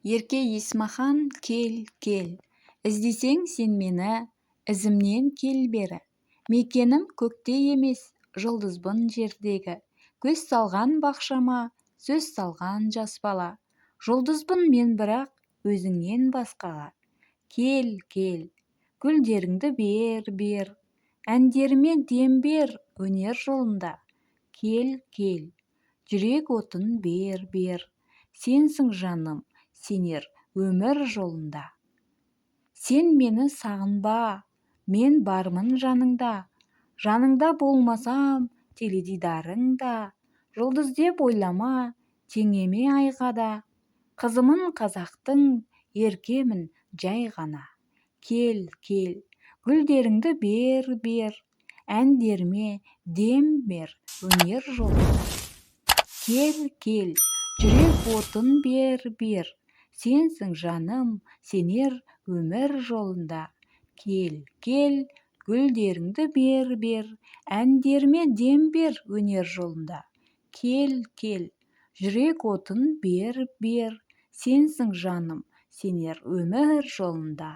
Ерке Есмахан, кел, кел, іздесең сен мені, ізімнен кел бері. Мекенім көкте емес, жұлдызбын жердегі. Көз салған бақшама, сөз салған жас бала. Жұлдызбын мен бірақ, өзіңнен басқаға. Кел, кел, гүлдеріңді бер, әндеріме дем бер өнер жолында. Кел, кел, жүрек отын бер, сенсің жаным, сенер өмір жолында. Сен мені сағынба, мен бармын жаныңда. Жаныңда болмасам, теледидарыңда. Жұлдыз деп ойлама, теңеме айға да. Қызымын қазақтың, еркемін жай ғана. Кел, кел, гүлдеріңді бер, әндеріме дем бер өнер жолында. Кел, кел, жүрек отын бер, сенсің жаным, сенер өмір жолында. Кел, кел, гүлдеріңді бер, әндеріме дем бер өнер жолында. Кел, кел, жүрек отын бер, сенсің жаным, сенер өмір жолында.